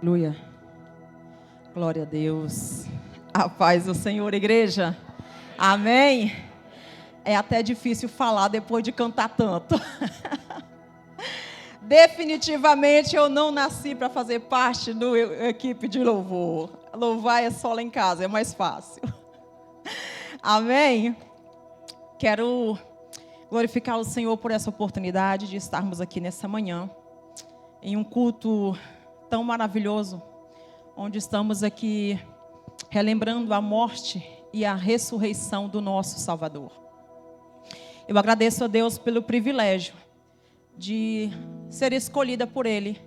Aleluia. Glória a Deus. A paz do Senhor, igreja. Amém. É até difícil falar depois de cantar tanto. Definitivamente eu não nasci para fazer parte da equipe de louvor. Louvar é só lá em casa, é mais fácil. Amém. Quero glorificar o Senhor por essa oportunidade de estarmos aqui nessa manhã, em um culto tão maravilhoso, onde estamos aqui relembrando a morte e a ressurreição do nosso Salvador. Eu agradeço a Deus pelo privilégio de ser escolhida por Ele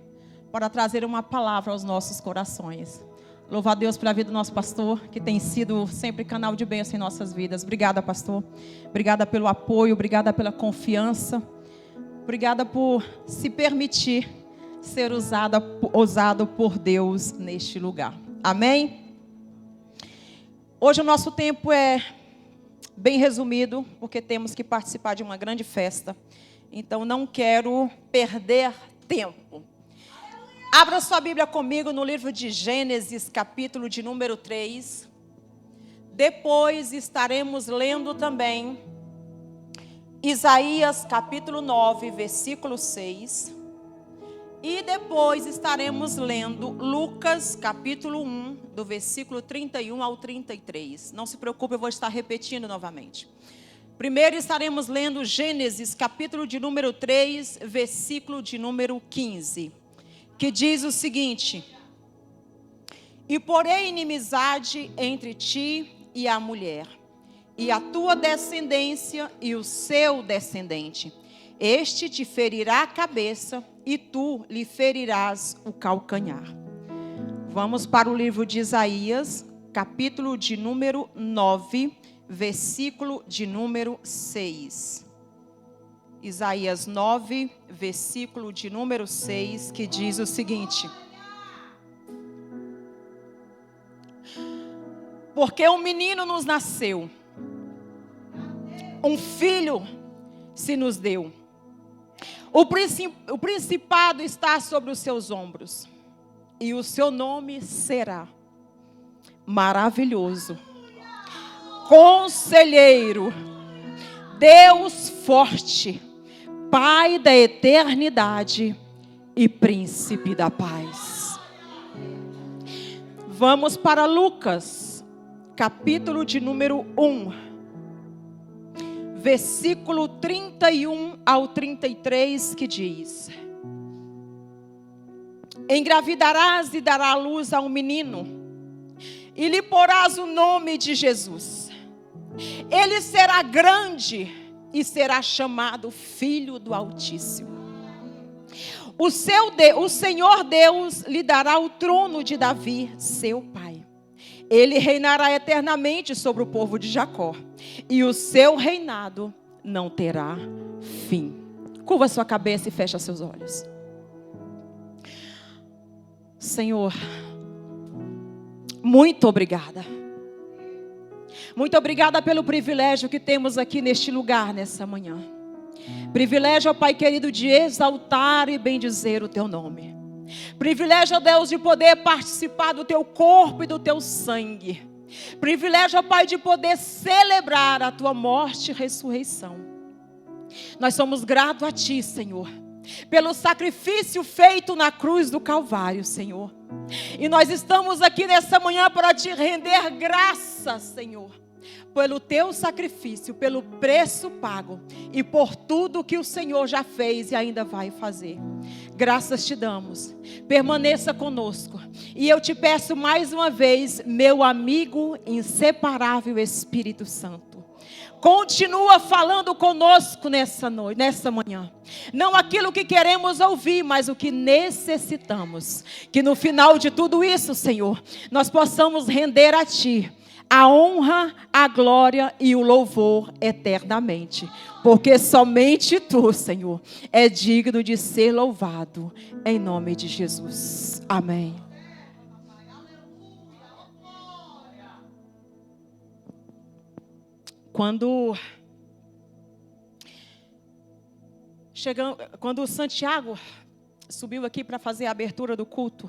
para trazer uma palavra aos nossos corações. Louvo a Deus pela vida do nosso pastor, que tem sido sempre canal de bênção em nossas vidas. Obrigada, pastor. Obrigada pelo apoio, obrigada pela confiança. Obrigada por se permitir ser usado por Deus neste lugar. Amém? Hoje o nosso tempo é bem resumido, porque temos que participar de uma grande festa. Então não quero perder tempo. Abra sua Bíblia comigo no livro de Gênesis, capítulo de número 3. Depois estaremos lendo também Isaías, capítulo 9, versículo 6. E depois estaremos lendo Lucas, capítulo 1, do versículo 31 ao 33. Não se preocupe, eu vou estar repetindo novamente. Primeiro estaremos lendo Gênesis, capítulo de número 3, versículo de número 15. Que diz o seguinte: E porém inimizade entre ti e a mulher, e a tua descendência e o seu descendente. Este te ferirá a cabeça, e tu lhe ferirás o calcanhar. Vamos para o livro de Isaías, capítulo de número 9, versículo de número 6. Isaías 9, versículo de número 6, que diz o seguinte: Porque um menino nos nasceu, um filho se nos deu. O principado está sobre os seus ombros, e o seu nome será Maravilhoso, Conselheiro, Deus Forte, Pai da Eternidade e Príncipe da Paz. Vamos para Lucas, capítulo de número 1. Versículo 31 ao 33, que diz: Engravidarás e darás à luz a um menino, e lhe porás o nome de Jesus. Ele será grande e será chamado Filho do Altíssimo. O Senhor Deus lhe dará o trono de Davi, seu pai. Ele reinará eternamente sobre o povo de Jacó, e o seu reinado não terá fim. Curva sua cabeça e fecha seus olhos. Senhor, muito obrigada. Muito obrigada pelo privilégio que temos aqui neste lugar nessa manhã. Privilégio, ó Pai querido, de exaltar e bendizer o teu nome. Privilégio, ó Deus, de poder participar do teu corpo e do teu sangue. Privilégio, ó Pai, de poder celebrar a tua morte e ressurreição. Nós somos gratos a ti, Senhor, pelo sacrifício feito na cruz do Calvário, Senhor. E nós estamos aqui nessa manhã para te render graças, Senhor, pelo teu sacrifício, pelo preço pago e por tudo que o Senhor já fez e ainda vai fazer. Graças te damos. Permaneça conosco. E eu te peço mais uma vez, meu amigo inseparável Espírito Santo, continua falando conosco nessa noite, nessa manhã. Não aquilo que queremos ouvir, mas o que necessitamos. Que no final de tudo isso, Senhor, nós possamos render a ti a honra, a glória e o louvor eternamente. Porque somente tu, Senhor, é digno de ser louvado. Em nome de Jesus. Amém. Quando o Santiago subiu aqui para fazer a abertura do culto,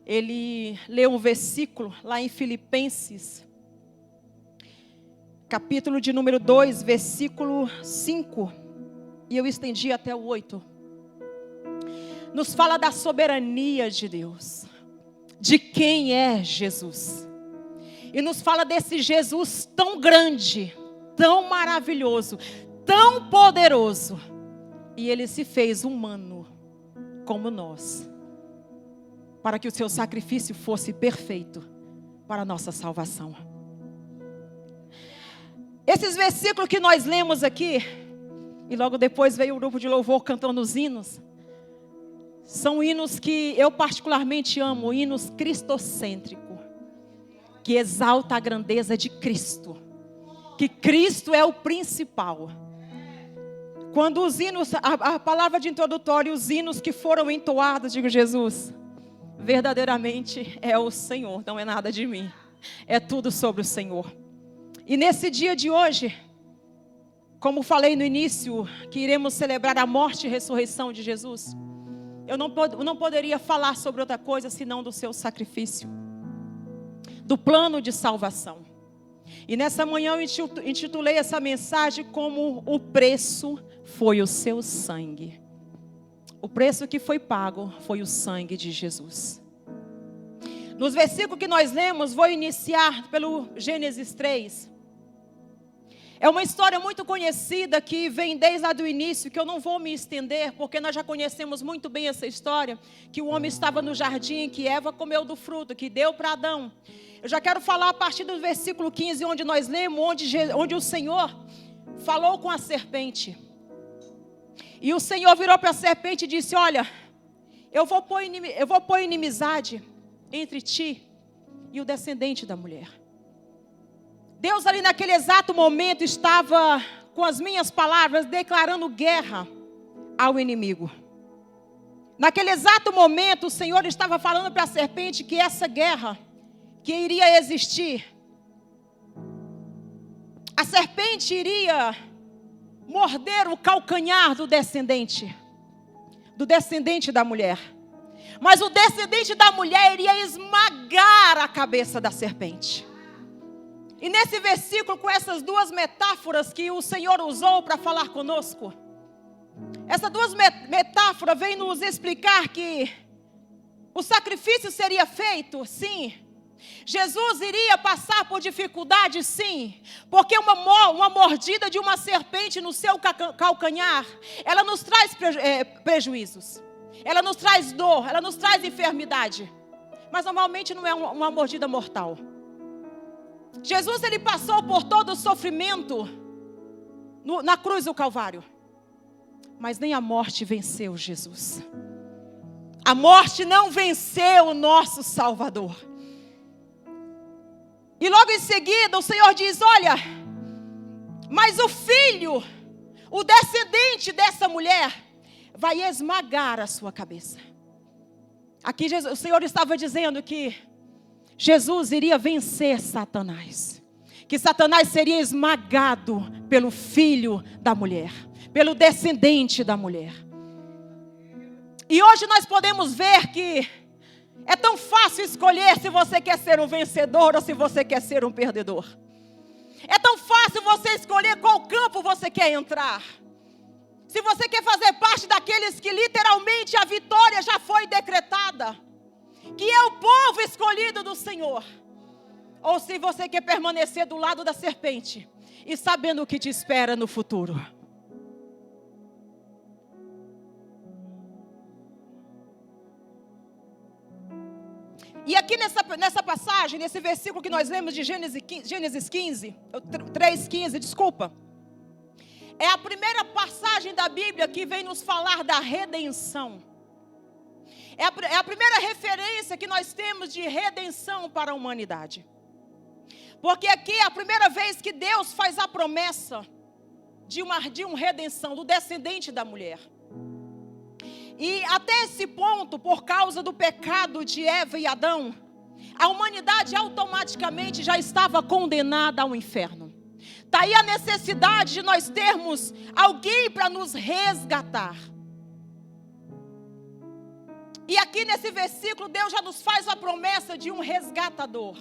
ele leu um versículo lá em Filipenses, capítulo de número 2, versículo 5, e eu estendi até o 8. Nos fala da soberania de Deus, de quem é Jesus. E nos fala desse Jesus tão grande, tão maravilhoso, tão poderoso. E ele se fez humano como nós, para que o seu sacrifício fosse perfeito para a nossa salvação. Esses versículos que nós lemos aqui, e logo depois veio o grupo de louvor cantando os hinos, são hinos que eu particularmente amo, hinos cristocêntricos, que exalta a grandeza de Cristo, que Cristo é o principal. Quando os hinos, a palavra de introdutório, os hinos que foram entoados, digo, Jesus, verdadeiramente é o Senhor, não é nada de mim, é tudo sobre o Senhor. E nesse dia de hoje, como falei no início, que iremos celebrar a morte e ressurreição de Jesus, eu não poderia falar sobre outra coisa senão do seu sacrifício, do plano de salvação. E nessa manhã eu intitulei essa mensagem como o preço foi o seu sangue. O preço que foi pago foi o sangue de Jesus. Nos versículos que nós lemos, vou iniciar pelo Gênesis 3. É uma história muito conhecida que vem desde lá do início, que eu não vou me estender, porque nós já conhecemos muito bem essa história, que o homem estava no jardim, que Eva comeu do fruto, que deu para Adão. Eu já quero falar a partir do versículo 15, onde nós lemos, onde o Senhor falou com a serpente. E o Senhor virou para a serpente e disse, olha, eu vou pôr inimizade entre ti e o descendente da mulher. Deus ali naquele exato momento estava, com as minhas palavras, declarando guerra ao inimigo. Naquele exato momento o Senhor estava falando para a serpente que essa guerra que iria existir, a serpente iria morder o calcanhar do descendente da mulher. Mas o descendente da mulher iria esmagar a cabeça da serpente. E nesse versículo, com essas duas metáforas que o Senhor usou para falar conosco, essas duas metáforas vêm nos explicar que o sacrifício seria feito, sim. Jesus iria passar por dificuldade, sim, porque uma mordida de uma serpente no seu calcanhar, ela nos traz prejuízos, ela nos traz dor, ela nos traz enfermidade, mas normalmente não é uma mordida mortal. Jesus, ele passou por todo o sofrimento na cruz do Calvário, mas nem a morte venceu Jesus. A morte não venceu o nosso Salvador. E logo em seguida o Senhor diz, olha, mas o filho, o descendente dessa mulher, vai esmagar a sua cabeça. Aqui o Senhor estava dizendo que Jesus iria vencer Satanás. Que Satanás seria esmagado pelo filho da mulher, pelo descendente da mulher. E hoje nós podemos ver que é tão fácil escolher se você quer ser um vencedor ou se você quer ser um perdedor. É tão fácil você escolher qual campo você quer entrar. Se você quer fazer parte daqueles que literalmente a vitória já foi decretada, que é o povo escolhido do Senhor. Ou se você quer permanecer do lado da serpente e sabendo o que te espera no futuro. E aqui nessa passagem, nesse versículo que nós lemos de Gênesis 15, 3:15, desculpa. É a primeira passagem da Bíblia que vem nos falar da redenção. É a primeira referência que nós temos de redenção para a humanidade. Porque aqui é a primeira vez que Deus faz a promessa de uma redenção do descendente da mulher. E até esse ponto, por causa do pecado de Eva e Adão, a humanidade automaticamente já estava condenada ao inferno. Daí a necessidade de nós termos alguém para nos resgatar. E aqui nesse versículo, Deus já nos faz a promessa de um resgatador.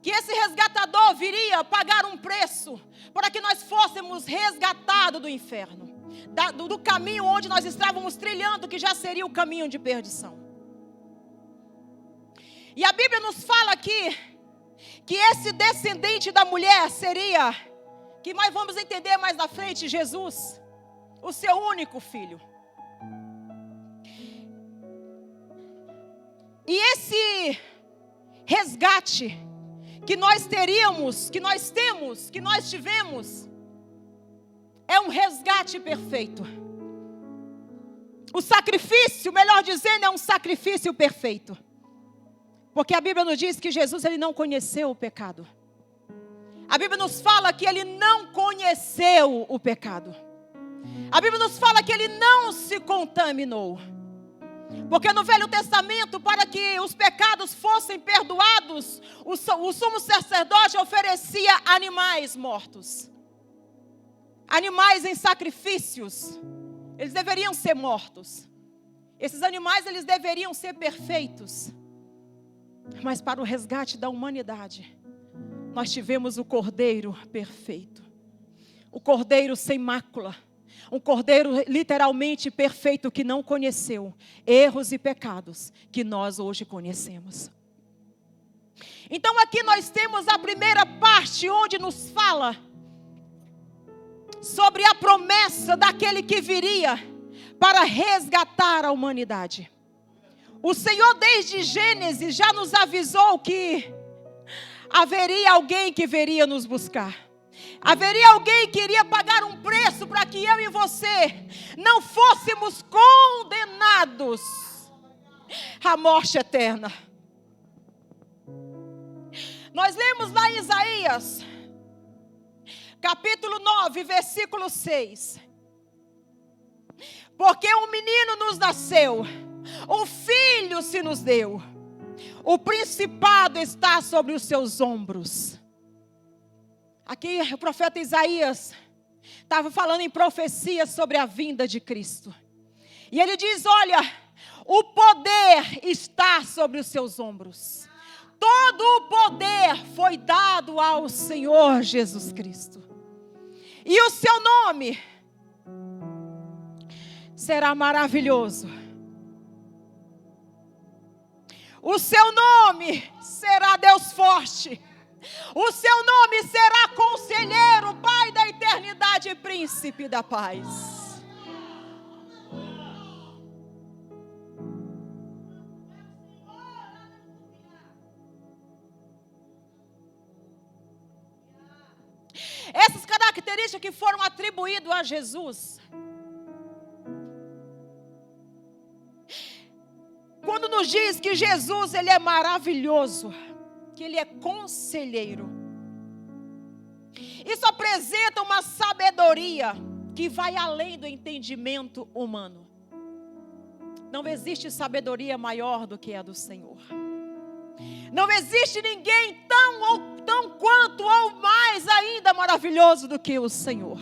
Que esse resgatador viria pagar um preço para que nós fôssemos resgatados do inferno. Do caminho onde nós estávamos trilhando, que já seria o caminho de perdição. E a Bíblia nos fala aqui que esse descendente da mulher seria, que nós vamos entender mais na frente, Jesus, o seu único filho. E esse resgate que nós teríamos, que nós temos, que nós tivemos, é um resgate perfeito. O sacrifício, melhor dizendo, é um sacrifício perfeito. Porque a Bíblia nos diz que Jesus, ele não conheceu o pecado. A Bíblia nos fala que ele não conheceu o pecado. A Bíblia nos fala que ele não se contaminou. Porque no Velho Testamento, para que os pecados fossem perdoados, o sumo sacerdote oferecia animais mortos. Animais em sacrifícios. Eles deveriam ser mortos. Esses animais, eles deveriam ser perfeitos. Mas para o resgate da humanidade, nós tivemos o Cordeiro perfeito. O Cordeiro sem mácula. Um Cordeiro literalmente perfeito, que não conheceu erros e pecados que nós hoje conhecemos. Então aqui nós temos a primeira parte, onde nos fala sobre a promessa daquele que viria para resgatar a humanidade. O Senhor desde Gênesis já nos avisou que haveria alguém que viria nos buscar. Haveria alguém que iria pagar um preço para que eu e você não fôssemos condenados à morte eterna. Nós lemos lá em Isaías, capítulo 9, versículo 6. Porque um menino nos nasceu, um filho se nos deu, o principado está sobre os seus ombros. Aqui o profeta Isaías estava falando em profecia sobre a vinda de Cristo. E ele diz, olha, o poder está sobre os seus ombros. Todo o poder foi dado ao Senhor Jesus Cristo. E o seu nome será maravilhoso. O seu nome será Deus forte. O seu nome será Conselheiro, Pai da eternidade e Príncipe da paz. Essas características que foram atribuídas a Jesus, quando nos diz que Jesus, ele é maravilhoso, que ele é conselheiro, isso apresenta uma sabedoria que vai além do entendimento humano. Não existe sabedoria maior do que a do Senhor. Não existe ninguém tão quanto ou mais ainda maravilhoso do que o Senhor.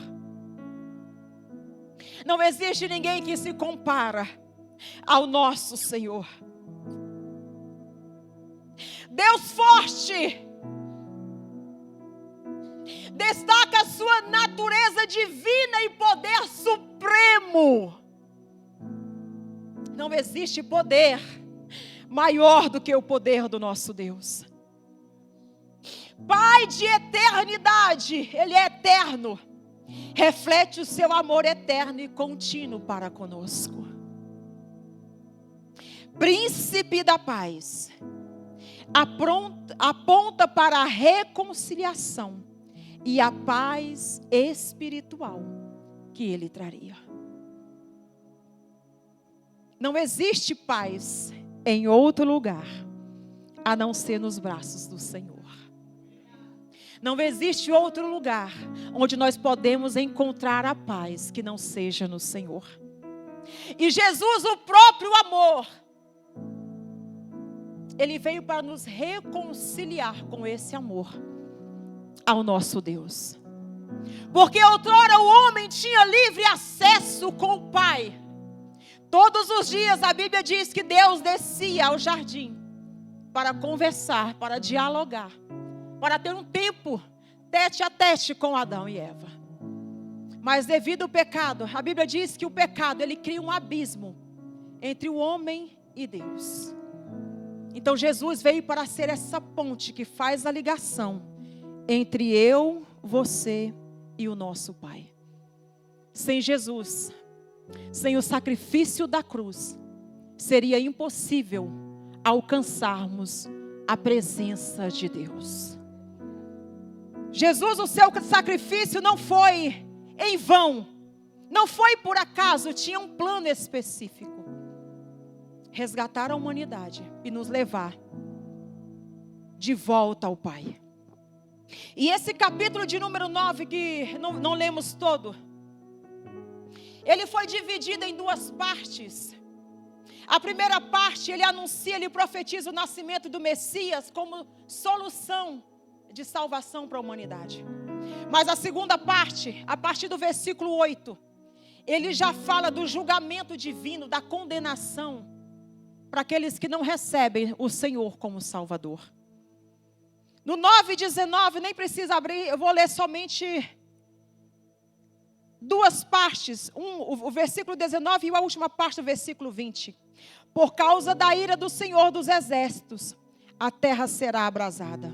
Não existe ninguém que se compara ao nosso Senhor. Deus forte destaca a sua natureza divina e poder supremo. Não existe poder maior do que o poder do nosso Deus. Pai de eternidade, ele é eterno, reflete o seu amor eterno e contínuo para conosco. Príncipe da paz, aponta para a reconciliação e a paz espiritual que ele traria. Não existe paz em outro lugar a não ser nos braços do Senhor. Não existe outro lugar onde nós podemos encontrar a paz que não seja no Senhor. E Jesus, o próprio amor, ele veio para nos reconciliar com esse amor ao nosso Deus. Porque outrora o homem tinha livre acesso com o Pai. Todos os dias a Bíblia diz que Deus descia ao jardim para conversar, para dialogar, para ter um tempo tete a tete com Adão e Eva. Mas devido ao pecado, a Bíblia diz que o pecado, ele cria um abismo entre o homem e Deus. Então Jesus veio para ser essa ponte que faz a ligação entre eu, você e o nosso Pai. Sem Jesus, sem o sacrifício da cruz, seria impossível alcançarmos a presença de Deus. Jesus, o seu sacrifício não foi em vão, não foi por acaso, tinha um plano específico: resgatar a humanidade e nos levar de volta ao Pai. E esse capítulo de número 9, que não lemos todo, ele foi dividido em duas partes. A primeira parte, ele anuncia, ele profetiza o nascimento do Messias como solução de salvação para a humanidade. Mas a segunda parte, a partir do versículo 8, ele já fala do julgamento divino, da condenação para aqueles que não recebem o Senhor como Salvador. No 9:19, nem precisa abrir, eu vou ler somente duas partes, o versículo 19 e a última parte do versículo 20. Por causa da ira do Senhor dos Exércitos, a terra será abrasada,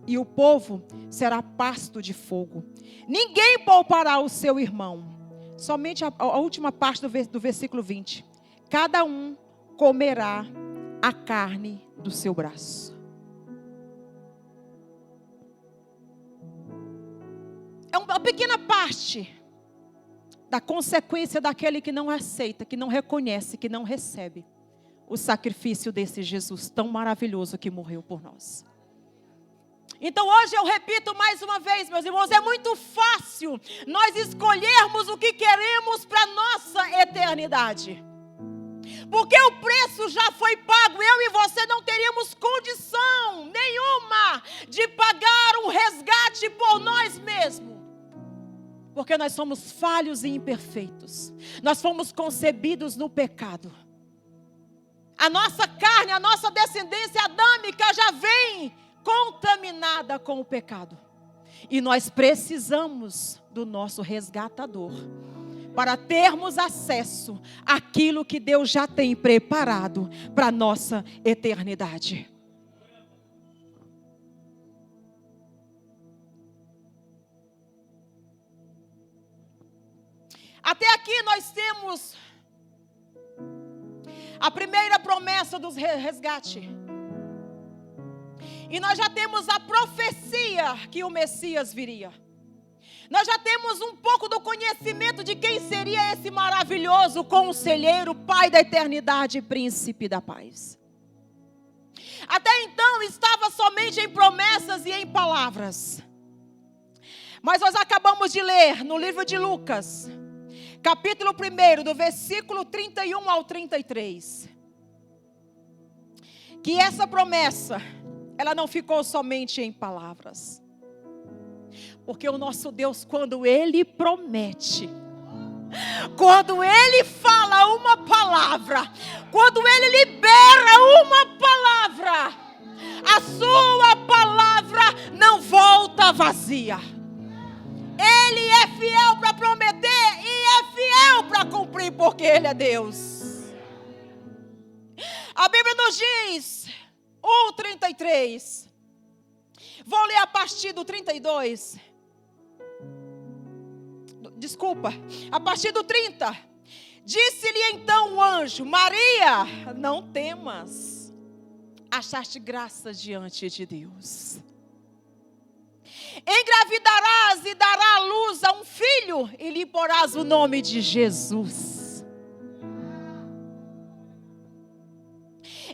e o povo será pasto de fogo. Ninguém poupará o seu irmão. Somente a última parte do versículo 20. Cada um comerá a carne do seu braço. É uma pequena parte da consequência daquele que não aceita, que não reconhece, que não recebe o sacrifício desse Jesus tão maravilhoso que morreu por nós. Então hoje eu repito mais uma vez, meus irmãos, é muito fácil nós escolhermos o que queremos para a nossa eternidade. Porque o preço já foi pago, eu e você não teríamos condição nenhuma de pagar um resgate por nós mesmos. Porque nós somos falhos e imperfeitos. Nós fomos concebidos no pecado. A nossa carne, a nossa descendência adâmica já vem contaminada com o pecado. E nós precisamos do nosso resgatador para termos acesso àquilo que Deus já tem preparado para a nossa eternidade. Até aqui nós temos a primeira promessa do resgate. E nós já temos a profecia que o Messias viria. Nós já temos um pouco do conhecimento de quem seria esse maravilhoso conselheiro, Pai da eternidade, Príncipe da paz. Até então estava somente em promessas e em palavras. Mas nós acabamos de ler no livro de Lucas, capítulo 1, do versículo 31 ao 33. Que essa promessa, ela não ficou somente em palavras. Porque o nosso Deus, quando Ele promete, quando Ele fala uma palavra, quando Ele libera uma palavra, a sua palavra não volta vazia. Ele é fiel para prometer e é fiel para cumprir, porque Ele é Deus. A Bíblia nos diz, 1:33. Vou ler a partir do 32. Desculpa, a partir do 30. Disse-lhe então o anjo: Maria, não temas, achaste graça diante de Deus. Engravidarás e dará à luz a um filho, e lhe porás o nome de Jesus.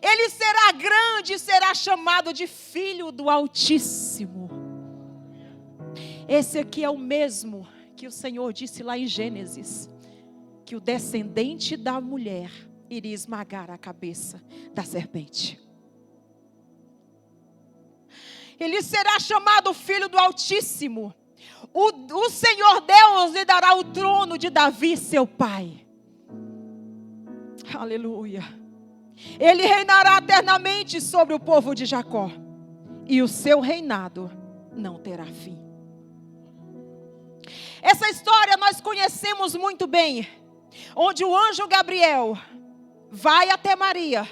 Ele será grande e será chamado de Filho do Altíssimo. Esse aqui é o mesmo que o Senhor disse lá em Gênesis, que o descendente da mulher iria esmagar a cabeça da serpente. Ele será chamado Filho do Altíssimo. O Senhor Deus lhe dará o trono de Davi, seu pai. Aleluia. Ele reinará eternamente sobre o povo de Jacó, e o seu reinado não terá fim. Essa história nós conhecemos muito bem, onde o anjo Gabriel vai até Maria,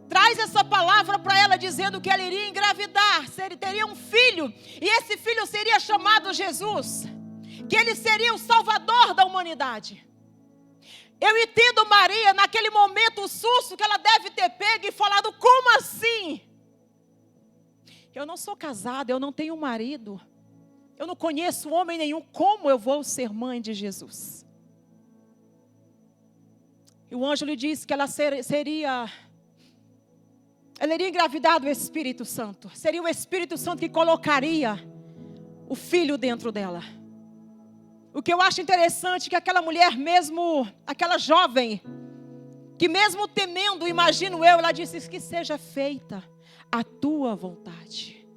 traz essa palavra para ela dizendo que ela iria engravidar, teria um filho, e esse filho seria chamado Jesus, que ele seria o salvador da humanidade. Eu entendo Maria, naquele momento, o susto que ela deve ter pego e falado: como assim? Eu não sou casada, eu não tenho marido, eu não conheço homem nenhum, como eu vou ser mãe de Jesus? E o anjo lhe disse que ela iria engravidar do Espírito Santo. Seria o Espírito Santo que colocaria o filho dentro dela. O que eu acho interessante é que aquela mulher mesmo, aquela jovem, que mesmo temendo, imagino eu, ela disse: que seja feita a tua vontade.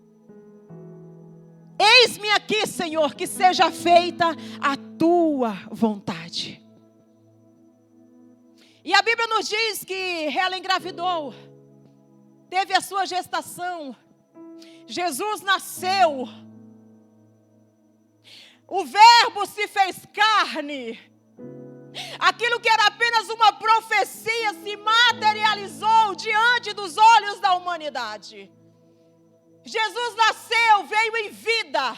Eis-me aqui, Senhor, que seja feita a tua vontade. E a Bíblia nos diz que ela engravidou, teve a sua gestação, Jesus nasceu, o Verbo se fez carne, aquilo que era apenas uma profecia se materializou diante dos olhos da humanidade. Jesus nasceu, veio em vida,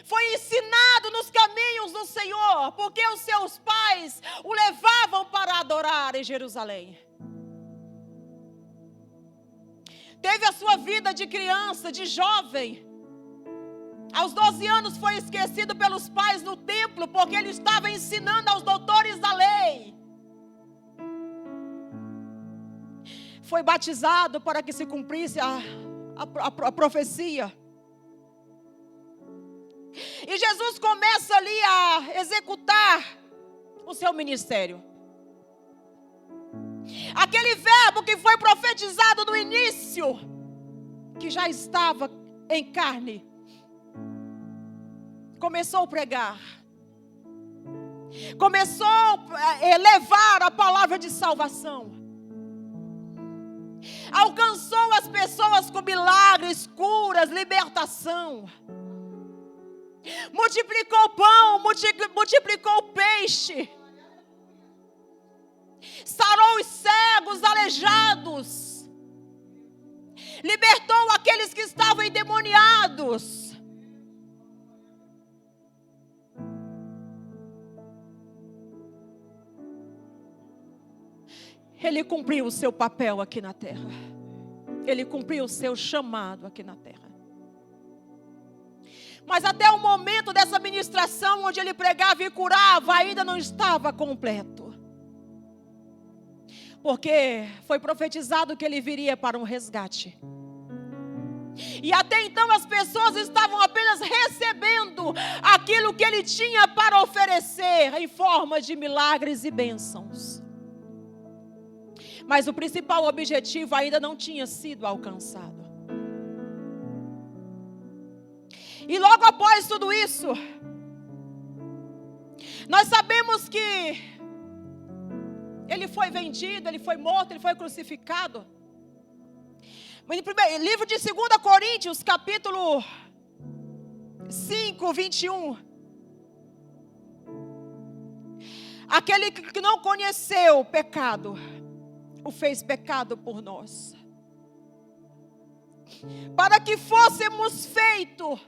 foi ensinado nos caminhos do Senhor, porque os seus pais o levavam para adorar em Jerusalém. Teve a sua vida de criança, de jovem. Aos 12 anos foi esquecido pelos pais no templo, porque ele estava ensinando aos doutores da lei. Foi batizado para que se cumprisse a profecia. E Jesus começa ali a executar o seu ministério. Aquele verbo que foi profetizado no início, que já estava em carne, começou a pregar. Começou a levar a palavra de salvação. Alcançou as pessoas com milagres, curas, libertação. Multiplicou pão, multiplicou peixe. Sarou os cegos, aleijados. Libertou aqueles que estavam endemoniados. Ele cumpriu o seu papel aqui na terra. Ele cumpriu o seu chamado aqui na terra. Mas até o momento dessa ministração, onde ele pregava e curava, ainda não estava completo. Porque foi profetizado que ele viria para um resgate. E até então as pessoas estavam apenas recebendo aquilo que ele tinha para oferecer em forma de milagres e bênçãos. Mas o principal objetivo ainda não tinha sido alcançado. E logo após tudo isso, nós sabemos que ele foi vendido, ele foi morto, ele foi crucificado. Livro de 2 Coríntios, capítulo 5, 21. Aquele que não conheceu o pecado, o fez pecado por nós, para que fôssemos feitos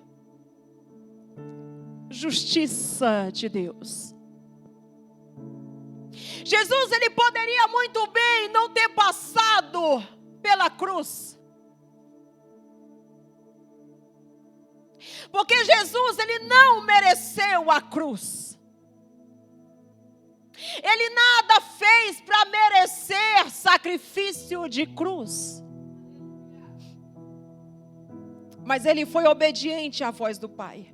justiça de Deus. Jesus, ele poderia muito bem não ter passado pela cruz, porque Jesus, ele não mereceu a cruz. Ele nada fez para merecer sacrifício de cruz. Mas ele foi obediente à voz do Pai.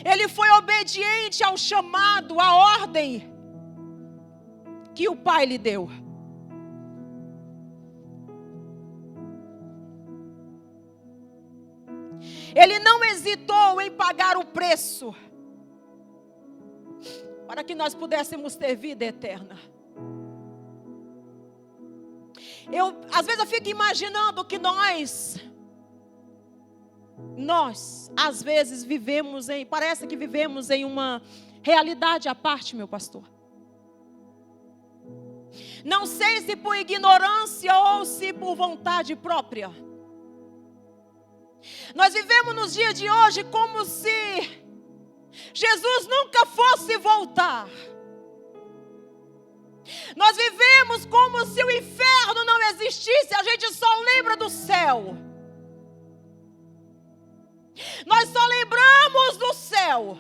Ele foi obediente ao chamado, à ordem que o Pai lhe deu. Ele não hesitou em pagar o preço para que nós pudéssemos ter vida eterna. Às vezes eu fico imaginando que nós às vezes parece que vivemos em uma realidade à parte, meu pastor. Não sei se por ignorância ou se por vontade própria. Nós vivemos nos dias de hoje como se Jesus nunca fosse voltar. Nós vivemos como se o inferno não existisse, a gente só lembra do céu. Nós só lembramos do céu.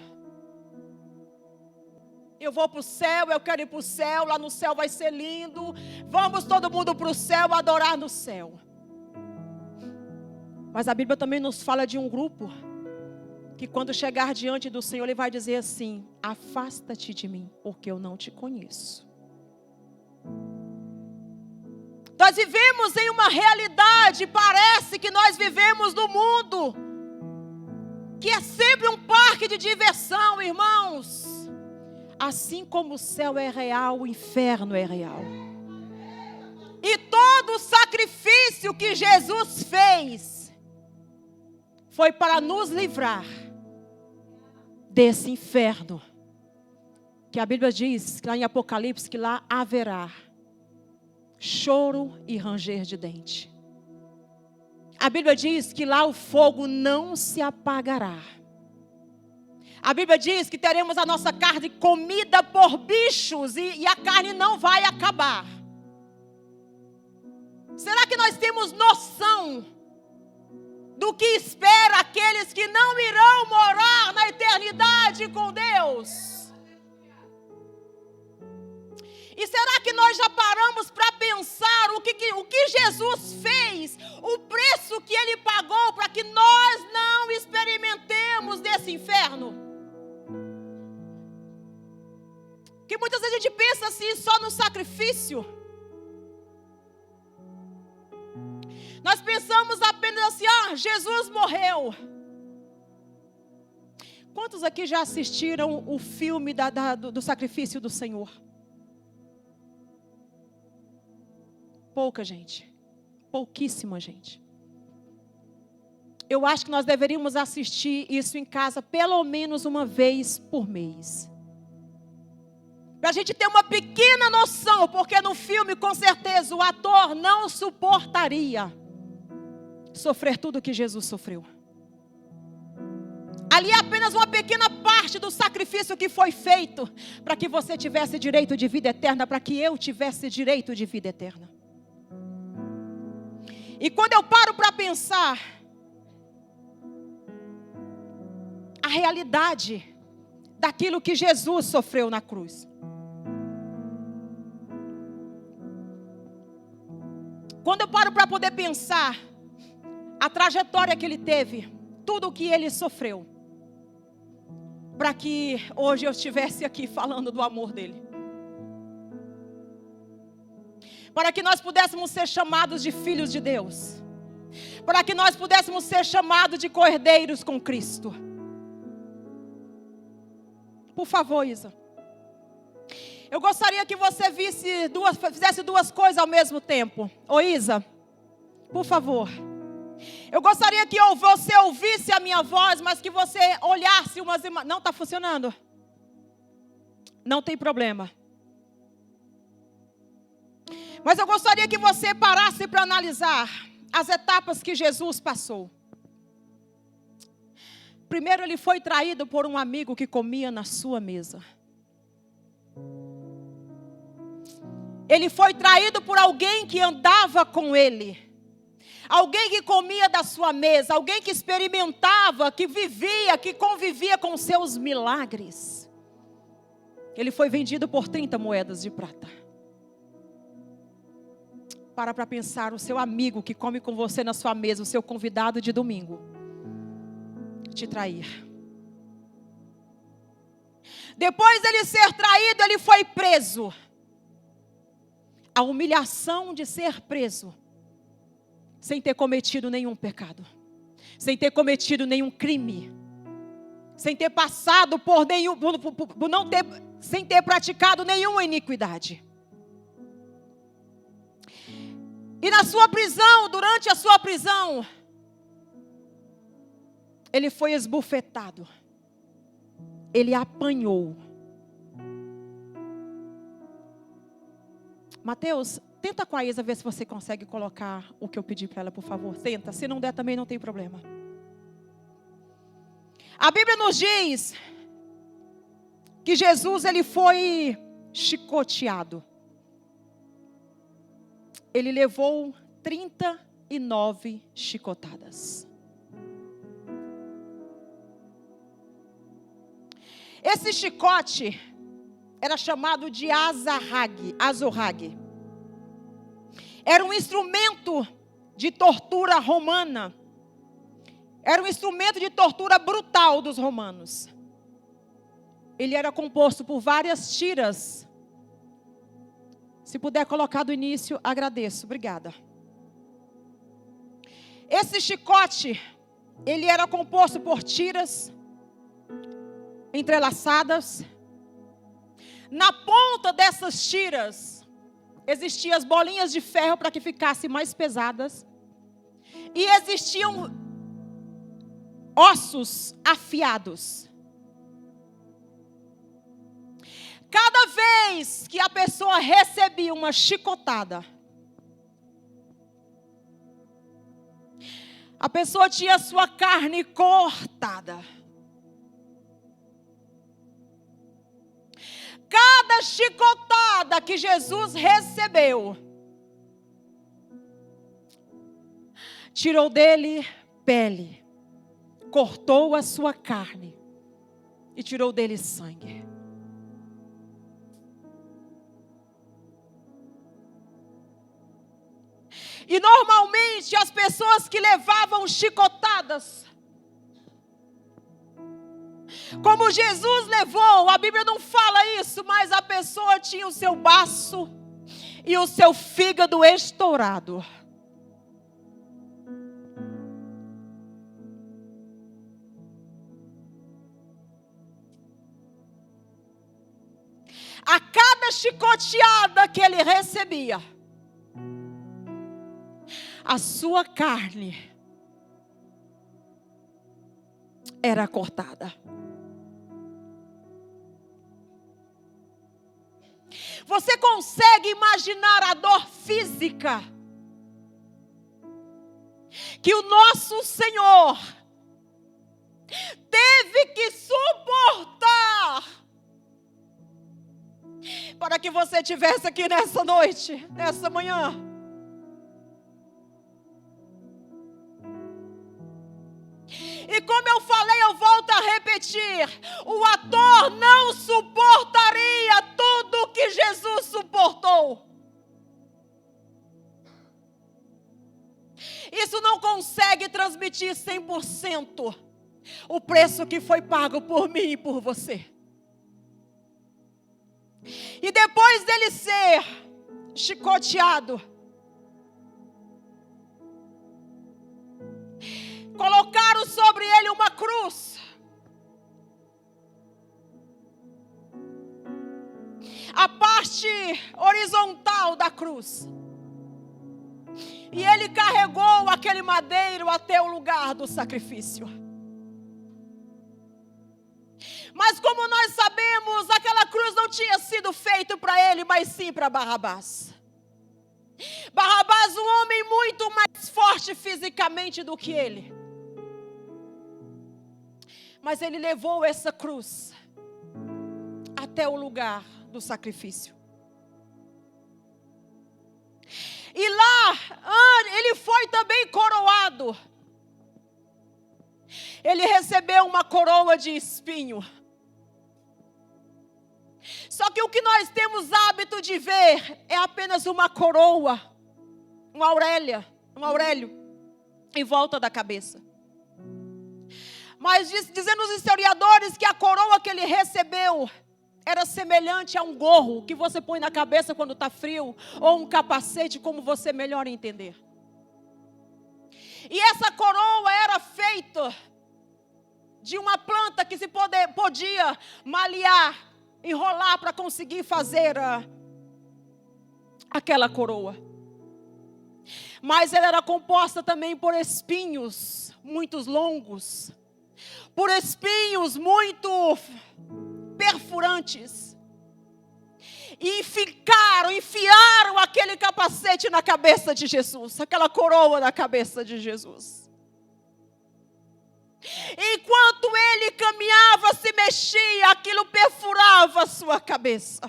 Eu vou para o céu, eu quero ir para o céu, lá no céu vai ser lindo. Vamos todo mundo para o céu, adorar no céu. Mas a Bíblia também nos fala de um grupo que quando chegar diante do Senhor, Ele vai dizer assim: afasta-te de mim, porque eu não te conheço. Nós vivemos em uma realidade, parece que nós vivemos no mundo, que é sempre um parque de diversão, irmãos. Assim como o céu é real, o inferno é real. E todo o sacrifício que Jesus fez foi para nos livrar desse inferno. Que a Bíblia diz, lá em Apocalipse, que lá haverá choro e ranger de dente. A Bíblia diz que lá o fogo não se apagará. A Bíblia diz que teremos a nossa carne comida por bichos e a carne não vai acabar. Será que nós temos noção do que espera aqueles que não irão morar na eternidade com Deus? E será que nós já paramos para pensar o que Jesus fez, o preço que Ele pagou para que nós não experimentemos desse inferno? Que muitas vezes a gente pensa assim só no sacrifício. Nós pensamos apenas assim: Jesus morreu. Quantos aqui já assistiram o filme do sacrifício do Senhor? Pouca gente. Pouquíssima gente. Eu acho que nós deveríamos assistir isso em casa pelo menos uma vez por mês. Para a gente ter uma pequena noção, porque no filme, com certeza, o ator não suportaria sofrer tudo que Jesus sofreu. Ali é apenas uma pequena parte do sacrifício que foi feito para que você tivesse direito de vida eterna, para que eu tivesse direito de vida eterna. E quando eu paro para pensar a realidade daquilo que Jesus sofreu na cruz. Quando eu paro para poder pensar a trajetória que Ele teve, tudo o que Ele sofreu, para que hoje eu estivesse aqui falando do amor dEle. Para que nós pudéssemos ser chamados de filhos de Deus. Para que nós pudéssemos ser chamados de cordeiros com Cristo. Por favor, Isa. Eu gostaria que você fizesse duas coisas ao mesmo tempo. Ô Isa, por favor. Eu gostaria que você ouvisse a minha voz, mas que você olhasse umas imagens. Não está funcionando? Não tem problema. Mas eu gostaria que você parasse para analisar as etapas que Jesus passou. Primeiro, Ele foi traído por um amigo que comia na sua mesa. Ele foi traído por alguém que andava com Ele. Alguém que comia da sua mesa. Alguém que experimentava, que vivia, que convivia com seus milagres. Ele foi vendido por 30 moedas de prata. Para pensar, o seu amigo que come com você na sua mesa, o seu convidado de domingo, te trair. Depois dele ser traído, ele foi preso. A humilhação de ser preso, sem ter cometido nenhum pecado, sem ter cometido nenhum crime, sem ter passado por não ter sem ter praticado nenhuma iniquidade. E na sua prisão, durante a sua prisão, ele foi esbofetado. Ele apanhou. Mateus, tenta com a Isa ver se você consegue colocar o que eu pedi para ela, por favor. Tenta, se não der também não tem problema. A Bíblia nos diz que Jesus, ele foi chicoteado. Ele levou 39 chicotadas. Esse chicote era chamado de azorrague. Era um instrumento de tortura romana. Era um instrumento de tortura brutal dos romanos. Ele era composto por várias tiras. Se puder colocar do início, agradeço. Obrigada. Esse chicote, ele era composto por tiras entrelaçadas. Na ponta dessas tiras, existiam as bolinhas de ferro para que ficassem mais pesadas. E existiam ossos afiados. Cada vez que a pessoa recebia uma chicotada, a pessoa tinha sua carne cortada. Cada chicotada que Jesus recebeu, tirou dele pele, cortou a sua carne e tirou dele sangue. E normalmente as pessoas que levavam chicotadas, como Jesus levou, a Bíblia não fala isso, mas a pessoa tinha o seu baço e o seu fígado estourado. A cada chicoteada que ele recebia, a sua carne era cortada. Você consegue imaginar a dor física que o nosso Senhor teve que suportar para que você estivesse aqui nessa noite, nessa manhã? E como eu falei, eu volto a repetir: o ator não suportaria tudo o que Jesus suportou. Isso não consegue transmitir 100% o preço que foi pago por mim e por você. E depois dele ser chicoteado, colocaram sobre ele uma cruz. A parte horizontal da cruz. E ele carregou aquele madeiro até o lugar do sacrifício. Mas como nós sabemos, aquela cruz não tinha sido feita para ele, mas sim para Barrabás. Barrabás, um homem muito mais forte fisicamente do que ele. Mas ele levou essa cruz até o lugar do sacrifício. E lá, ele foi também coroado. Ele recebeu uma coroa de espinho. Só que o que nós temos hábito de ver é apenas uma coroa, um aurélio em volta da cabeça. Mas dizendo os historiadores que a coroa que ele recebeu era semelhante a um gorro que você põe na cabeça quando está frio, ou um capacete, como você melhor entender. E essa coroa era feita de uma planta que se podia malear enrolar para conseguir fazer aquela coroa. Mas ela era composta também por espinhos muito longos, por espinhos muito perfurantes. E enfiaram aquele capacete na cabeça de Jesus, aquela coroa na cabeça de Jesus. Enquanto ele caminhava, se mexia, aquilo perfurava a sua cabeça.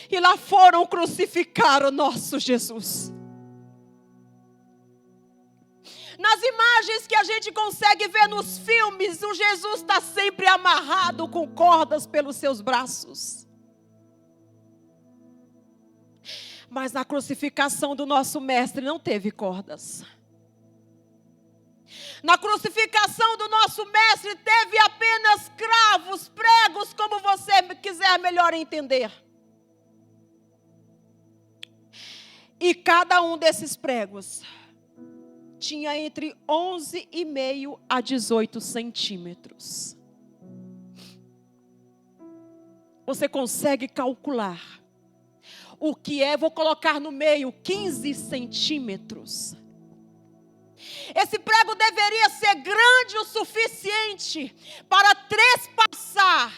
E lá foram crucificar o nosso Jesus. Nas imagens que a gente consegue ver nos filmes, o Jesus está sempre amarrado com cordas pelos seus braços. Mas na crucificação do nosso mestre não teve cordas. Na crucificação do nosso mestre teve apenas cravos, pregos, como você quiser melhor entender. E cada um desses pregos tinha entre 11,5 a 18 centímetros. Você consegue calcular o que é, vou colocar no meio, 15 centímetros. Esse prego deveria ser grande o suficiente para trespassar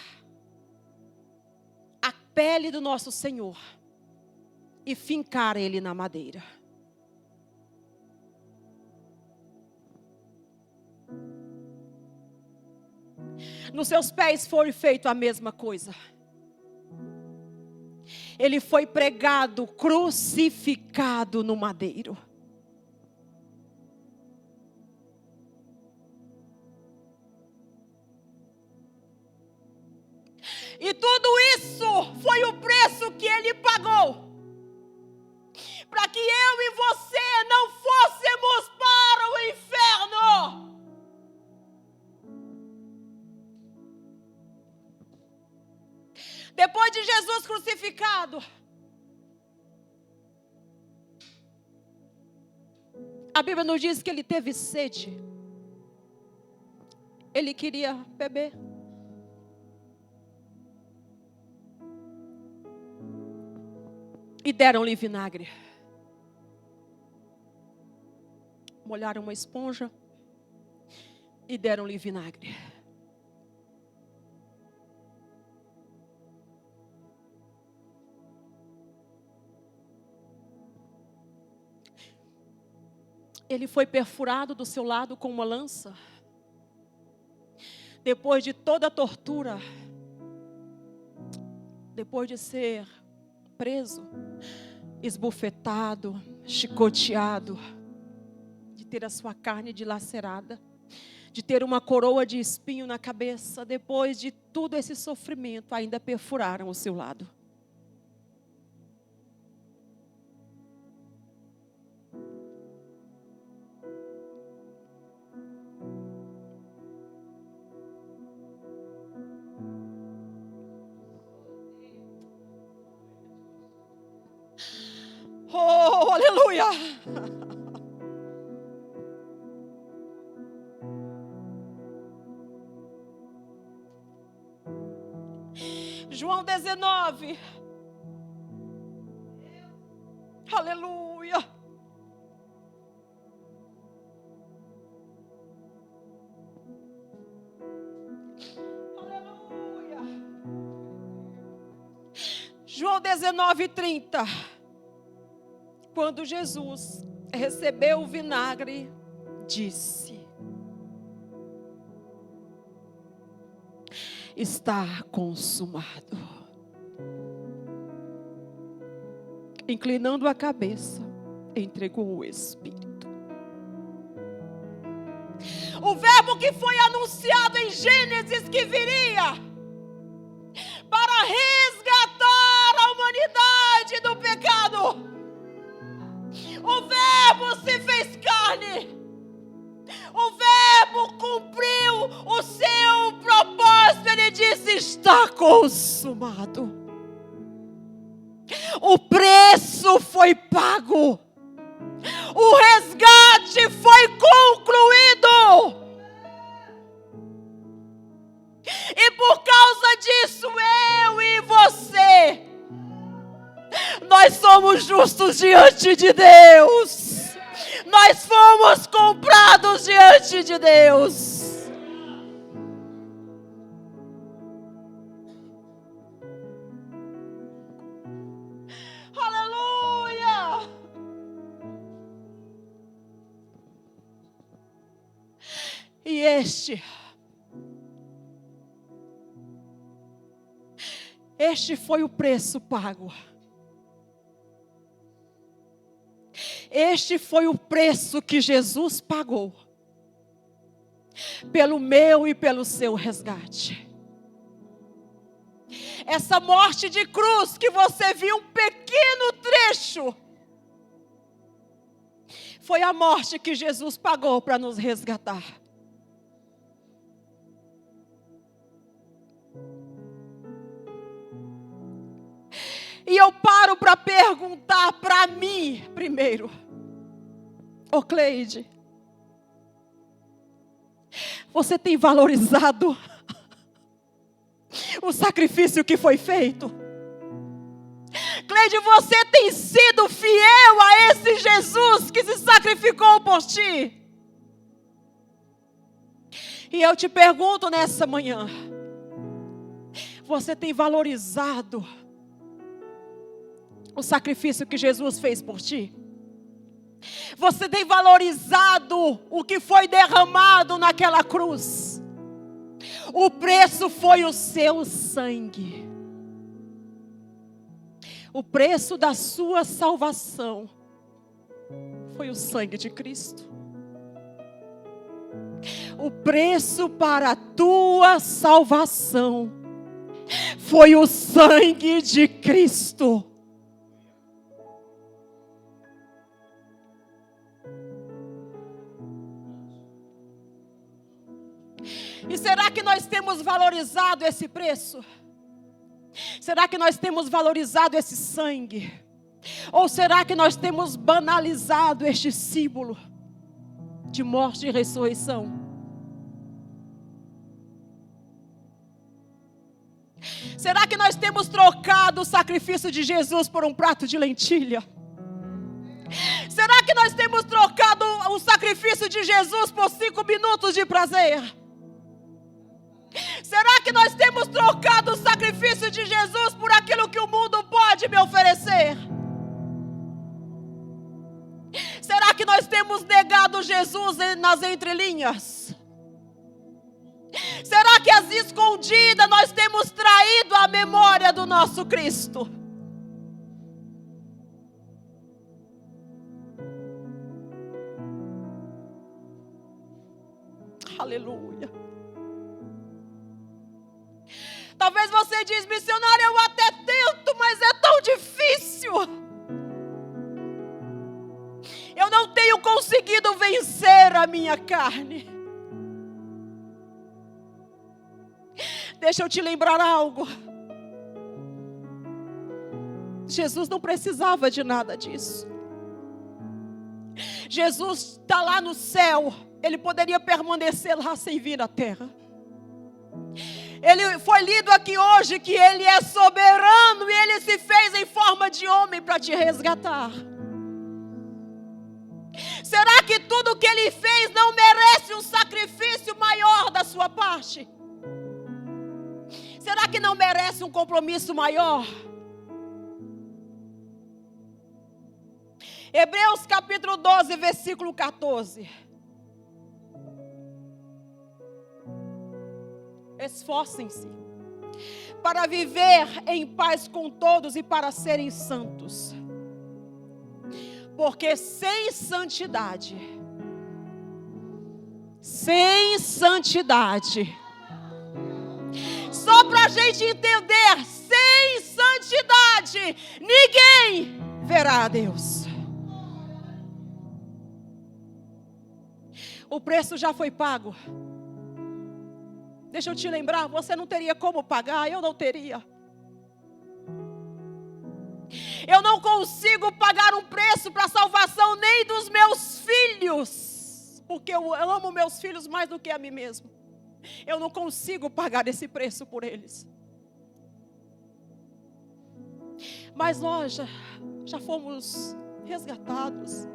a pele do nosso Senhor e fincar ele na madeira. Nos seus pés foi feito a mesma coisa. Ele foi pregado, crucificado no madeiro. E tudo isso foi o preço que ele pagou, para que eu e você não fôssemos para o inferno. Depois de Jesus crucificado, a Bíblia nos diz que ele teve sede. Ele queria beber. E deram-lhe vinagre. Molharam uma esponja e deram-lhe vinagre. Ele foi perfurado do seu lado com uma lança. Depois de toda a tortura, depois de ser preso, esbofetado, chicoteado, de ter a sua carne dilacerada, de ter uma coroa de espinho na cabeça, depois de todo esse sofrimento, ainda perfuraram o seu lado. Oh, aleluia! João 19. Aleluia! Aleluia! João 19:30. Quando Jesus recebeu o vinagre, disse: está consumado. Inclinando a cabeça, entregou o Espírito. O verbo que foi anunciado em Gênesis que viria para resgatar a humanidade do pecado. O verbo se fez carne. O verbo cumpriu o seu propósito. Ele disse: está consumado. O preço foi pago. O resgate foi concluído. E por causa disso, eu e você, nós somos justos diante de Deus. Nós fomos comprados diante de Deus. Aleluia! E este foi o preço pago. Este foi o preço que Jesus pagou pelo meu e pelo seu resgate. Essa morte de cruz que você viu um pequeno trecho, foi a morte que Jesus pagou para nos resgatar. E eu paro para perguntar para mim primeiro: ô Cleide, você tem valorizado o sacrifício que foi feito? Cleide, você tem sido fiel a esse Jesus que se sacrificou por ti? E eu te pergunto nessa manhã: você tem valorizado o sacrifício que Jesus fez por ti? Você tem valorizado o que foi derramado naquela cruz? O preço foi o seu sangue. O preço da sua salvação foi o sangue de Cristo. O preço para a tua salvação foi o sangue de Cristo. E será que nós temos valorizado esse preço? Será que nós temos valorizado esse sangue? Ou será que nós temos banalizado este símbolo de morte e ressurreição? Será que nós temos trocado o sacrifício de Jesus por um prato de lentilha? Será que nós temos trocado o sacrifício de Jesus por 5 minutos de prazer? Será que nós temos trocado o sacrifício de Jesus por aquilo que o mundo pode me oferecer? Será que nós temos negado Jesus nas entrelinhas? Será que às escondidas nós temos traído a memória do nosso Cristo? Aleluia. Talvez você diz: missionária, eu até tento, mas é tão difícil. Eu não tenho conseguido vencer a minha carne. Deixa eu te lembrar algo. Jesus não precisava de nada disso. Jesus está lá no céu. Ele poderia permanecer lá sem vir à terra. Ele foi lido aqui hoje que Ele é soberano e Ele se fez em forma de homem para te resgatar. Será que tudo que Ele fez não merece um sacrifício maior da sua parte? Será que não merece um compromisso maior? Hebreus capítulo 12, versículo 14. Esforcem-se para viver em paz com todos e para serem santos. Porque sem santidade, só para a gente entender, sem santidade, ninguém verá a Deus. O preço já foi pago. Deixa eu te lembrar, você não teria como pagar, eu não teria. Eu não consigo pagar um preço para a salvação nem dos meus filhos, porque eu amo meus filhos mais do que a mim mesmo. Eu não consigo pagar esse preço por eles. Mas nós já fomos resgatados,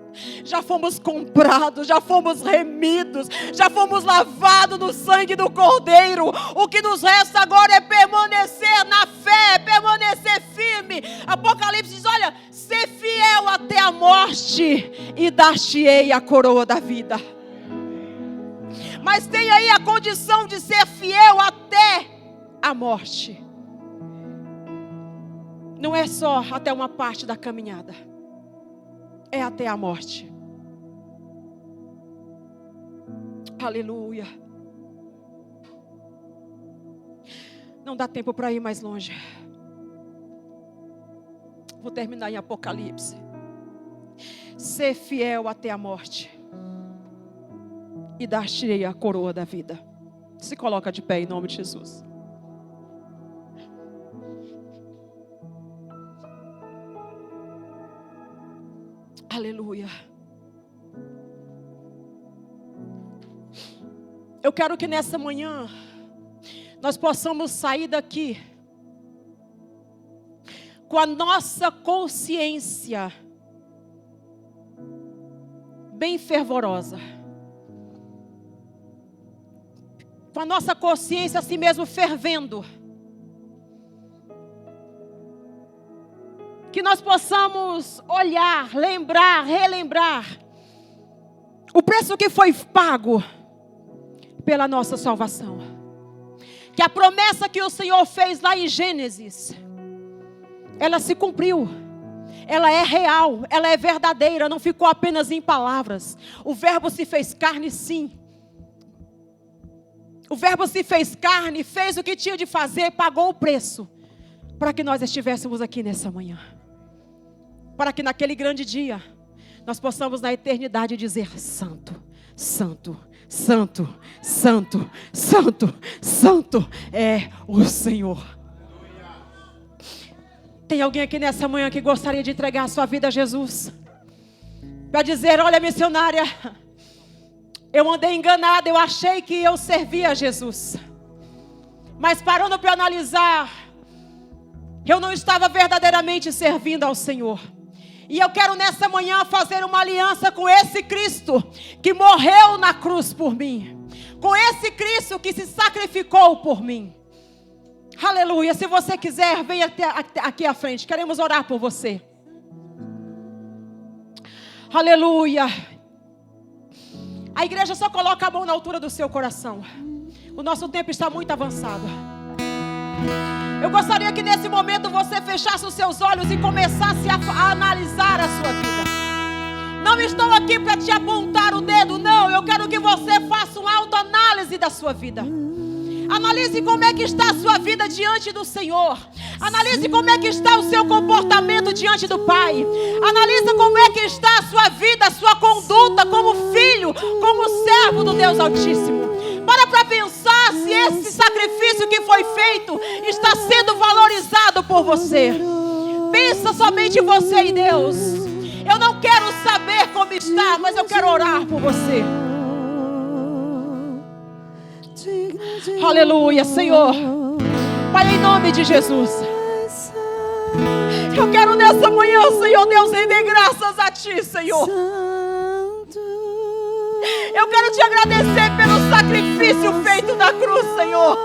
já fomos comprados, já fomos remidos, já fomos lavados no sangue do Cordeiro. O que nos resta agora é permanecer na fé, permanecer firme. Apocalipse diz, olha, ser fiel até a morte e dar-te-ei a coroa da vida. Mas tem aí a condição de ser fiel até a morte. Não é só até uma parte da caminhada. É até a morte. Aleluia. Não dá tempo para ir mais longe. Vou terminar em Apocalipse. Ser fiel até a morte e dar-te-ei a coroa da vida. Se coloca de pé em nome de Jesus. Aleluia. Eu quero que nessa manhã nós possamos sair daqui com a nossa consciência bem fervorosa, com a nossa consciência assim mesmo fervendo, que nós possamos olhar, lembrar, relembrar o preço que foi pago pela nossa salvação. Que a promessa que o Senhor fez lá em Gênesis, ela se cumpriu. Ela é real, ela é verdadeira, não ficou apenas em palavras. O verbo se fez carne, sim. O verbo se fez carne, fez o que tinha de fazer, pagou o preço para que nós estivéssemos aqui nessa manhã. Para que naquele grande dia nós possamos na eternidade dizer: Santo, Santo, Santo, Santo, Santo, Santo é o Senhor. Tem alguém aqui nessa manhã que gostaria de entregar a sua vida a Jesus? Para dizer: olha, missionária, eu andei enganada, eu achei que eu servia a Jesus. Mas parando para analisar, eu não estava verdadeiramente servindo ao Senhor. E eu quero nessa manhã fazer uma aliança com esse Cristo que morreu na cruz por mim. Com esse Cristo que se sacrificou por mim. Aleluia. Se você quiser, venha aqui à frente. Queremos orar por você. Aleluia. A igreja só coloca a mão na altura do seu coração. O nosso tempo está muito avançado. Eu gostaria que nesse momento você fechasse os seus olhos e começasse a analisar a sua vida. Não estou aqui para te apontar o dedo, não. Eu quero que você faça uma autoanálise da sua vida. Analise como é que está a sua vida diante do Senhor. Analise como é que está o seu comportamento diante do Pai. Analise como é que está a sua vida, a sua conduta como filho, como servo do Deus Altíssimo. Para pensar se esse sacrifício que foi feito está sendo valorizado por você. Pensa somente você e Deus. Eu não quero saber como está, mas eu quero orar por você. Aleluia, Senhor. Pai, em nome de Jesus, eu quero nessa manhã, Senhor Deus, render graças a Ti, Senhor. Eu quero Te agradecer pelo sacrifício feito na cruz, Senhor.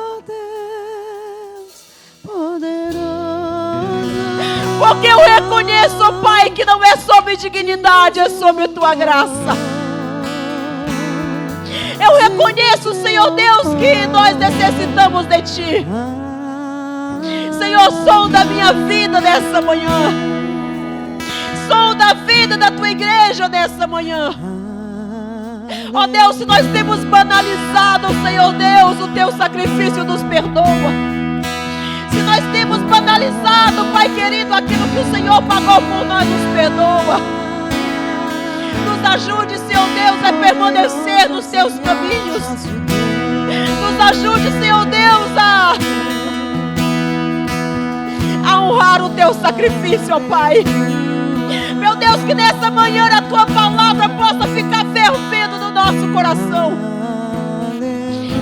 Porque eu reconheço, Pai, que não é sobre dignidade, é sobre Tua graça. Eu reconheço, Senhor Deus, que nós necessitamos de Ti. Senhor, sonda a minha vida nessa manhã. Sonda a vida da Tua igreja nessa manhã. Ó Deus, se nós temos banalizado, Senhor Deus, o Teu sacrifício, nos perdoa. Se nós temos banalizado, Pai querido, aquilo que o Senhor pagou por nós, nos perdoa. Nos ajude, Senhor Deus, a permanecer nos Teus caminhos. Nos ajude, Senhor Deus, a honrar o Teu sacrifício, ó Pai. Meu Deus, que nessa manhã a Tua palavra possa ficar fervendo no nosso coração.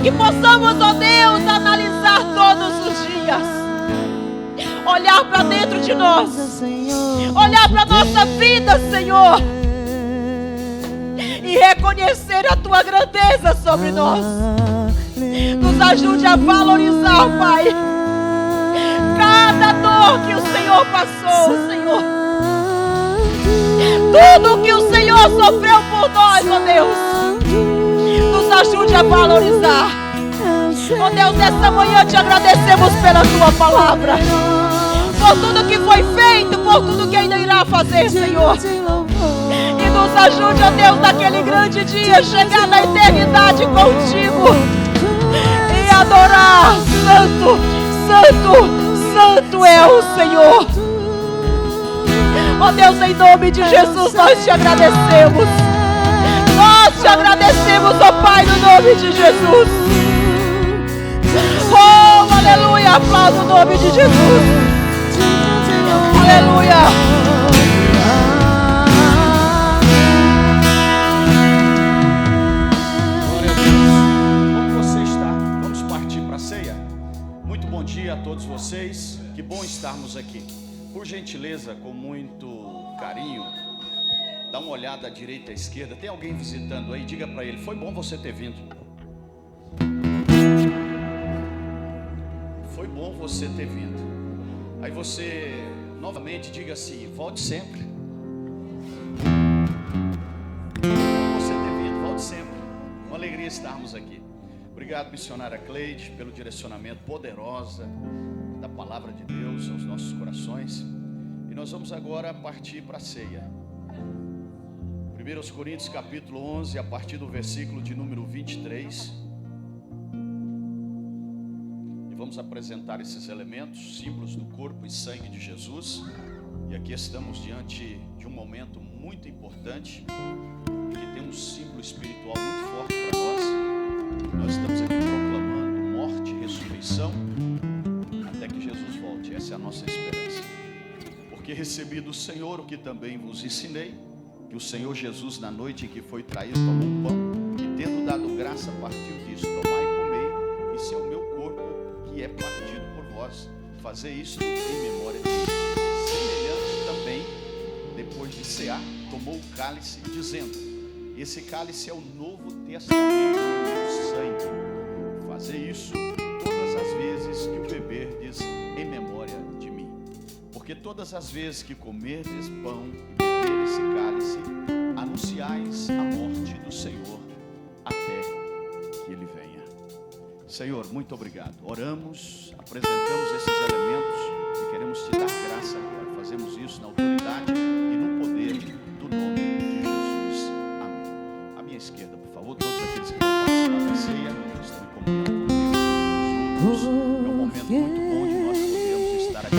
Que possamos, ó Deus, analisar todos os dias. Olhar para dentro de nós. Olhar para a nossa vida, Senhor. E reconhecer a Tua grandeza sobre nós. Nos ajude a valorizar, Pai, cada dor que o Senhor passou, Senhor. Tudo que o Senhor sofreu por nós, ó Deus. Nos ajude a valorizar. Ó Deus, nessa manhã te agradecemos pela Tua palavra. Por tudo que foi feito, por tudo que ainda irá fazer, Senhor. E nos ajude, ó Deus, naquele grande dia, chegar na eternidade contigo e adorar. Santo, Santo, Santo é o Senhor. Ó Deus, em nome de Jesus, nós te agradecemos. Nós te agradecemos, ó Pai, no nome de Jesus. Oh, aleluia, aplauda o nome de Jesus. Aleluia. Glória a Deus. Como você está? Vamos partir para a ceia? Muito bom dia a todos vocês. Que bom estarmos aqui. Por gentileza, com muito carinho, dá uma olhada à direita e à esquerda. Tem alguém visitando aí? Diga para ele, foi bom você ter vindo. Foi bom você ter vindo. Aí você novamente diga assim, volte sempre. Você ter vindo, volte sempre. Uma alegria estarmos aqui. Obrigado, missionária Cleide, pelo direcionamento poderosa da palavra de Deus aos nossos corações. E nós vamos agora partir para a ceia. 1 Coríntios capítulo 11, a partir do versículo de número 23. E vamos apresentar esses elementos, símbolos do corpo e sangue de Jesus. E aqui estamos diante de um momento muito importante, que tem um símbolo espiritual muito forte para nós. Nós estamos aqui proclamando morte e ressurreição até que Jesus volte. Essa é a nossa esperança. Porque recebi do Senhor o que também vos ensinei, que o Senhor Jesus, na noite em que foi traído, tomou um pão e, tendo dado graça, partiu disso. Tomai e comei, isso é o meu corpo, que é partido por vós. Fazei isso em memória de mim. Semelhante também, depois de cear, tomou o cálice, dizendo: esse cálice é o novo testamento do meu sangue. Fazei isso todas as vezes que o beberdes em memória de mim. Porque todas as vezes que comerdes pão e beber esse cálice, anunciais a morte do Senhor até que Ele venha. Senhor, muito obrigado. Oramos, apresentamos esses elementos e queremos te dar graça agora. Fazemos isso na autoridade e no poder do nome de Jesus. Amém. À minha esquerda, por favor, todos aqueles que vão participar da ceia, estão em comunhão comigo. É um momento muito bom de nós podermos estar aqui.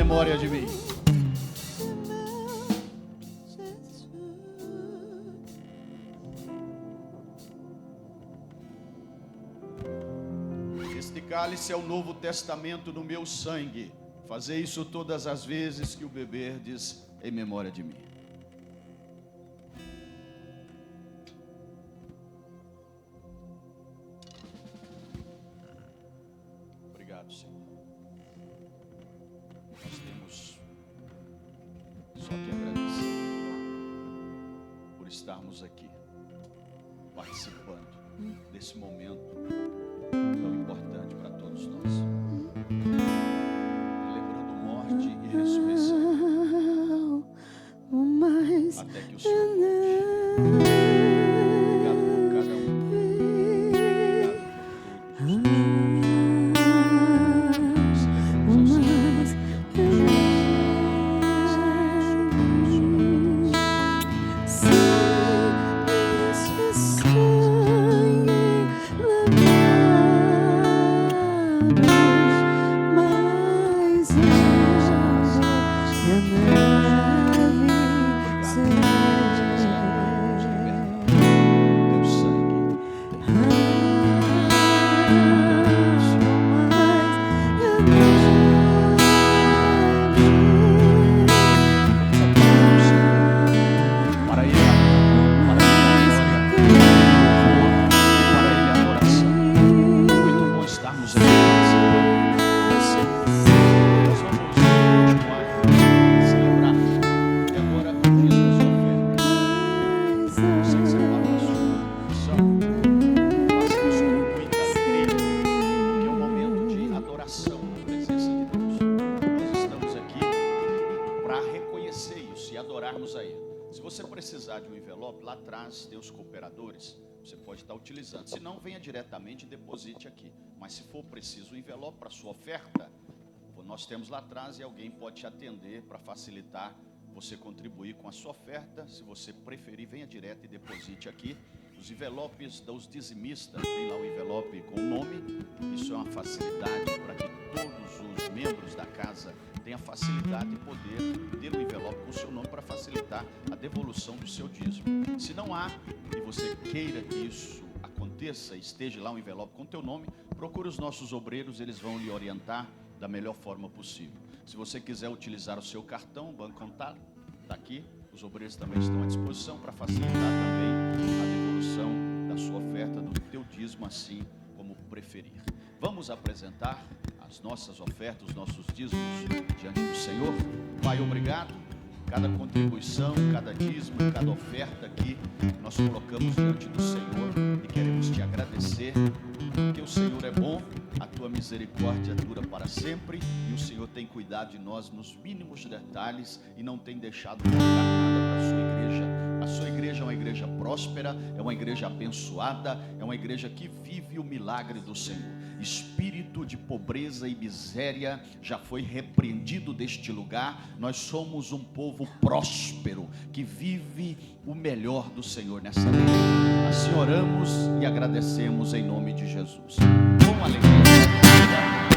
memória de mim. Este cálice é o Novo Testamento no meu sangue. Fazei isso todas as vezes que o beberdes em memória de mim. Obrigado, Senhor. Nós temos só que agradecer por estarmos aqui, participando desse momento tão importante para todos nós. Lembrando morte e ressurreição, até que o Senhor volte. Obrigado por cada um. Tem os cooperadores, você pode estar utilizando. Se não, venha diretamente e deposite aqui. Mas se for preciso um envelope para sua oferta, nós temos lá atrás e alguém pode te atender para facilitar você contribuir com a sua oferta. Se você preferir, venha direto e deposite aqui. Os envelopes dos dizimistas, tem lá o envelope com o nome. Isso é uma facilidade para que todos os membros da casa tenham facilidade de poder ter um envelope com o seu nome para facilitar a devolução do seu dízimo. Se não há, e você queira que isso aconteça, esteja lá um envelope com o teu nome, procure os nossos obreiros, eles vão lhe orientar da melhor forma possível. Se você quiser utilizar o seu cartão, o Banco Contábil está aqui, os obreiros também estão à disposição para facilitar também a devolução da sua oferta, do teu dízimo, assim como preferir. Vamos apresentar as nossas ofertas, os nossos dízimos diante do Senhor. Pai, obrigado. Cada contribuição, cada dízimo, cada oferta aqui, nós colocamos diante do Senhor e queremos te agradecer, porque o Senhor é bom, a tua misericórdia dura para sempre e o Senhor tem cuidado de nós nos mínimos detalhes e não tem deixado faltar nada para a sua igreja. A sua igreja é uma igreja próspera, é uma igreja abençoada, é uma igreja que vive o milagre do Senhor. Espírito de pobreza e miséria já foi repreendido deste lugar. Nós somos um povo próspero que vive o melhor do Senhor nessa noite. Assim oramos e agradecemos em nome de Jesus. Com alegria.